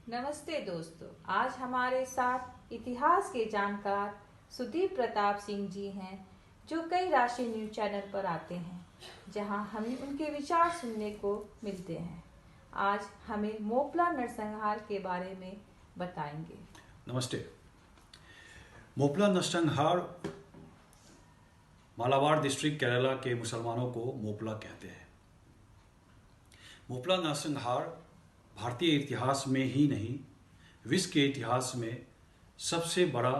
नमस्ते दोस्तों, आज हमारे साथ इतिहास के जानकार सुदीप प्रताप सिंह जी हैं, जो कई राष्ट्रीय न्यूज चैनल पर आते हैं, जहां हमें उनके विचार सुनने को मिलते हैं। आज हमें मोपला नरसंहार के बारे में बताएंगे। नमस्ते। मोपला नरसंहार मालाबार डिस्ट्रिक्ट केरला के मुसलमानों को मोपला कहते हैं। मोपला नरसंहार भारतीय इतिहास में ही नहीं, विश्व के इतिहास में सबसे बड़ा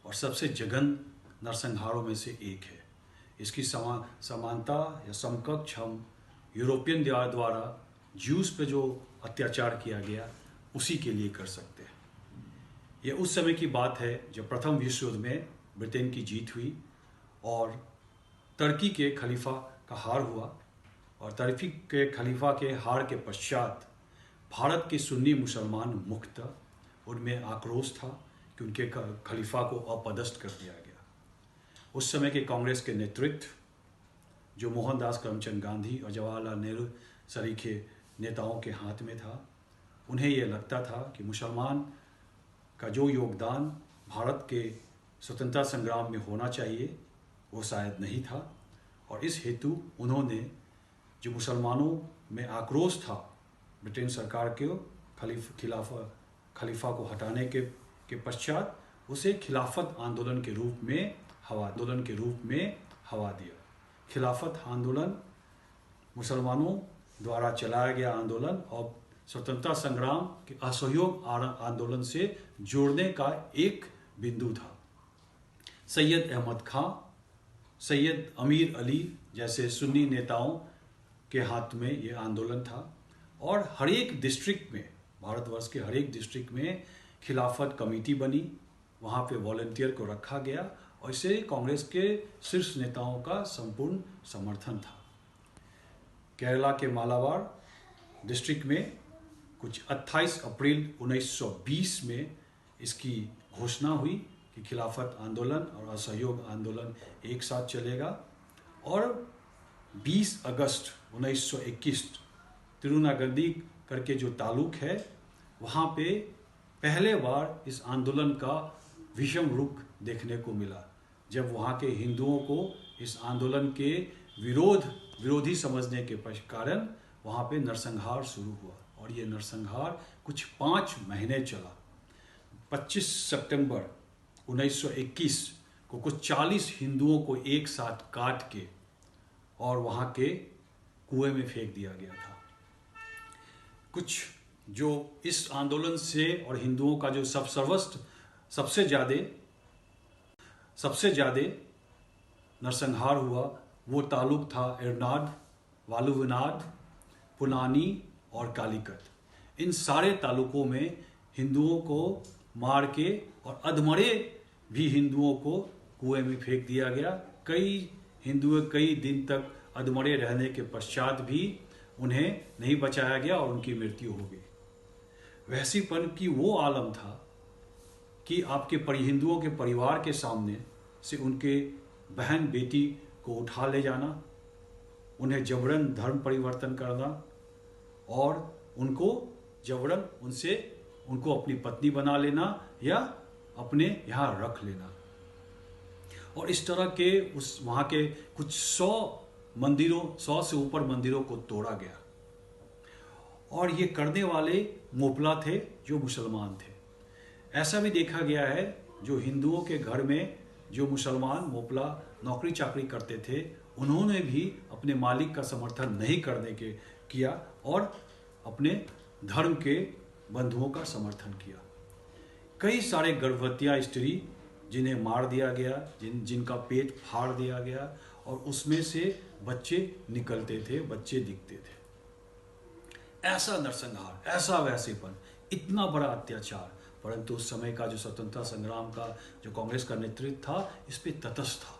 और सबसे जघन नरसंहारों में से एक है। इसकी समानता या समकक्ष हम यूरोपियन द्वारा ज्यूस पे जो अत्याचार किया गया उसी के लिए कर सकते हैं। यह उस समय की बात है जब प्रथम विश्व युद्ध में ब्रिटेन की जीत हुई और तुर्की के खलीफा का हार हुआ, और तुर्की के खलीफा के हार के पश्चात भारत के सुन्नी मुसलमान मुक्त, उनमें आक्रोश था कि उनके खलीफा को अपदस्थ कर दिया गया। उस समय के कांग्रेस के नेतृत्व, जो मोहनदास करमचंद गांधी और जवाहरलाल नेहरू सरीखे नेताओं के हाथ में था, उन्हें यह लगता था कि मुसलमान का जो योगदान भारत के स्वतंत्रता संग्राम में होना चाहिए वो शायद नहीं था, और इस हेतु उन्होंने जो मुसलमानों में आक्रोश था ब्रिटेन सरकार के खलीफा को हटाने के पश्चात, उसे खिलाफत आंदोलन के रूप में हवा दिया। खिलाफत आंदोलन मुसलमानों द्वारा चलाया गया आंदोलन और स्वतंत्रता संग्राम के असहयोग आंदोलन से जोड़ने का एक बिंदु था। सैयद अहमद खां, सैयद अमीर अली जैसे सुन्नी नेताओं के हाथ में ये आंदोलन था, और हर एक डिस्ट्रिक्ट में, भारतवर्ष के हर एक डिस्ट्रिक्ट में खिलाफत कमेटी बनी, वहाँ पे वॉलंटियर को रखा गया, और इसे कांग्रेस के शीर्ष नेताओं का संपूर्ण समर्थन था। केरला के मालाबार डिस्ट्रिक्ट में कुछ 28 अप्रैल 1920 में इसकी घोषणा हुई कि खिलाफत आंदोलन और असहयोग आंदोलन एक साथ चलेगा, और 20 अगस्त 1921 तिरुनागंदी करके जो तालुक है, वहाँ पे पहले बार इस आंदोलन का विषम रूप देखने को मिला, जब वहाँ के हिंदुओं को इस आंदोलन के विरोधी समझने के कारण वहाँ पे नरसंहार शुरू हुआ, और ये नरसंहार कुछ 5 महीने चला। 25 सितंबर 1921 को कुछ 40 हिंदुओं को एक साथ काट के और वहाँ के कुएं में फेंक दिया गया था। कुछ जो इस आंदोलन से और हिंदुओं का जो सबसे ज़्यादा नरसंहार हुआ, वो तालुक था एरनाड, वालुवनाड, पुनानी और कालीकट। इन सारे तालुकों में हिंदुओं को मार के और अधमरे भी हिंदुओं को कुएं में फेंक दिया गया। कई हिंदुओं कई दिन तक अधमरे रहने के पश्चात भी उन्हें नहीं बचाया गया और उनकी मृत्यु हो गई। वहशीपन की वो आलम था कि आपके हिंदुओं के परिवार के सामने से उनके बहन बेटी को उठा ले जाना, उन्हें जबरन धर्म परिवर्तन करना और उनको जबरन उनको अपनी पत्नी बना लेना या अपने यहाँ रख लेना, और इस तरह के वहाँ के कुछ 100 से ऊपर मंदिरों को तोड़ा गया। और ये करने वाले मोपला थे जो मुसलमान थे। ऐसा भी देखा गया है, जो हिंदुओं के घर में जो मुसलमान मोपला नौकरी चाकरी करते थे, उन्होंने भी अपने मालिक का समर्थन नहीं किया और अपने धर्म के बंधुओं का समर्थन किया। कई सारे गर्भवतियाँ स्त्री जिन्हें मार दिया गया, जिनका पेट फाड़ दिया गया, और उसमें से बच्चे निकलते थे, बच्चे दिखते थे। ऐसा नरसंहार, ऐसा वैसेपन, इतना बड़ा अत्याचार, परंतु उस समय का जो स्वतंत्रता संग्राम का जो कांग्रेस का नेतृत्व था, इस पे तटस्थ था।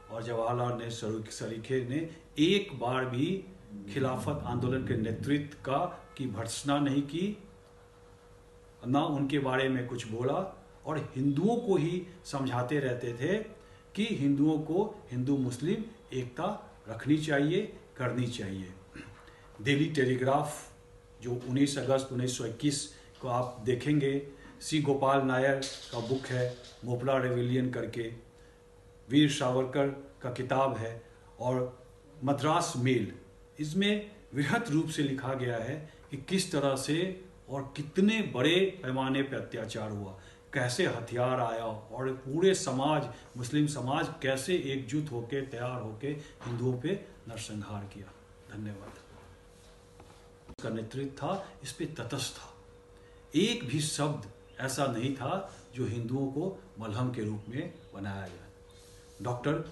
और जवाहरलाल नेहरू सरीखे ने एक बार भी खिलाफत आंदोलन के नेतृत्व की भर्त्सना नहीं की, ना उनके बारे में कुछ बोला, और हिंदुओं को ही समझाते रहते थे कि हिंदुओं को हिंदू मुस्लिम एकता रखनी चाहिए, करनी चाहिए। डेली टेलीग्राफ जो 19 अगस्त 1921 को आप देखेंगे, सी गोपाल नायर का बुक है मोपला रेविलियन करके, वीर सावरकर का किताब है, और मद्रास मेल, इसमें वृहत रूप से लिखा गया है कि किस तरह से और कितने बड़े पैमाने पर अत्याचार हुआ, कैसे हथियार आया और पूरे समाज, मुस्लिम समाज कैसे एकजुट होकर तैयार होकर हिंदुओं पे नरसंहार किया। धन्यवाद। उसका नेतृत्व था, इस पे तटस्थ था, एक भी शब्द ऐसा नहीं था जो हिंदुओं को मलहम के रूप में बनाया जाए। डॉक्टर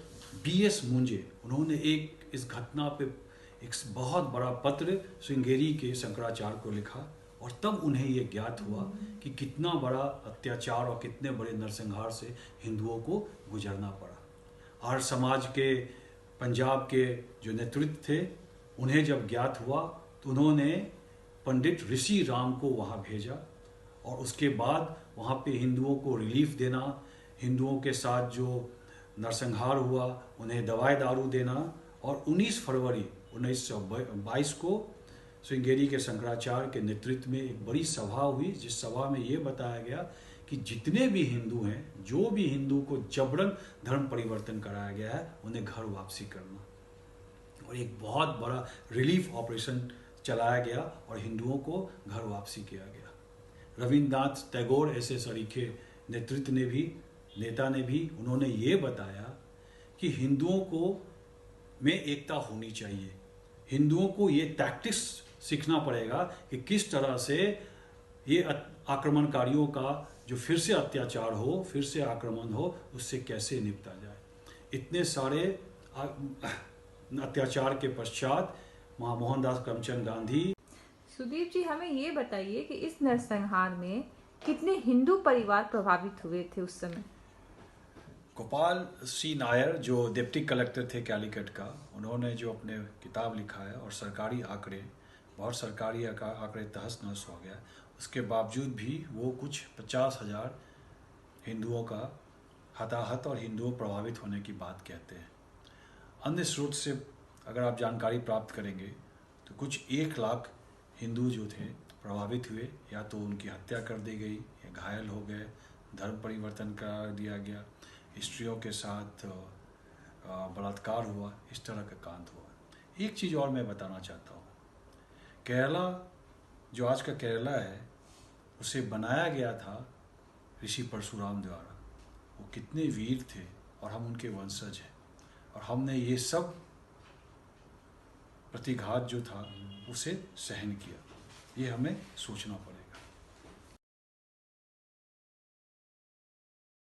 BS मुंजे, उन्होंने एक इस घटना पे एक बहुत बड़ा पत्र श्रृंगेरी के शंकराचार्य को लिखा, और तब उन्हें ये ज्ञात हुआ कि कितना बड़ा अत्याचार और कितने बड़े नरसंहार से हिंदुओं को गुजरना पड़ा। आर्य समाज के पंजाब के जो नेतृत्व थे, उन्हें जब ज्ञात हुआ तो उन्होंने पंडित ऋषि राम को वहाँ भेजा, और उसके बाद वहाँ पे हिंदुओं को रिलीफ देना, हिंदुओं के साथ जो नरसंहार हुआ उन्हें दवाई दारू देना, और 19 फरवरी 1922 को श्रृंगेरी के शंकराचार्य के नेतृत्व में एक बड़ी सभा हुई, जिस सभा में ये बताया गया कि जितने भी हिंदू हैं, जो भी हिंदू को जबरन धर्म परिवर्तन कराया गया है, उन्हें घर वापसी करना, और एक बहुत बड़ा रिलीफ ऑपरेशन चलाया गया और हिंदुओं को घर वापसी किया गया। रविन्द्रनाथ टैगोर ऐसे सरीखे नेता ने भी उन्होंने ये बताया कि हिंदुओं को में एकता होनी चाहिए, हिंदुओं को ये टैक्टिक्स सीखना पड़ेगा कि किस तरह से ये आक्रमणकारियों का जो फिर से अत्याचार हो, फिर से आक्रमण हो, उससे कैसे निपटा जाए। इतने सारे अत्याचार के पश्चात मोहनदास करमचंद गांधी। सुदीप जी, हमें ये बताइए कि इस नरसंहार में कितने हिंदू परिवार प्रभावित हुए थे उस समय? गोपाल C नायर, जो डिप्टी कलेक्टर थे कैलीकट का, उन्होंने जो अपने किताब लिखा है, और सरकारी आंकड़े, बहुत सरकारी आंकड़े तहस नहस हो गया, उसके बावजूद भी वो कुछ 50,000 हिंदुओं का हताहत और हिंदुओं प्रभावित होने की बात कहते हैं। अन्य स्रोत से अगर आप जानकारी प्राप्त करेंगे तो कुछ 1 लाख हिंदू जो थे प्रभावित हुए, या तो उनकी हत्या कर दी गई या घायल हो गए, धर्म परिवर्तन कर दिया गया, स्त्रियों के साथ बलात्कार हुआ, इस तरह का कांड हुआ। एक चीज़ और मैं बताना चाहता हूँ, केरला जो आज का केरला है, उसे बनाया गया था ऋषि परशुराम द्वारा। वो कितने वीर थे और हम उनके वंशज हैं, और हमने ये सब प्रतिघात जो था उसे सहन किया, ये हमें सोचना पड़ा।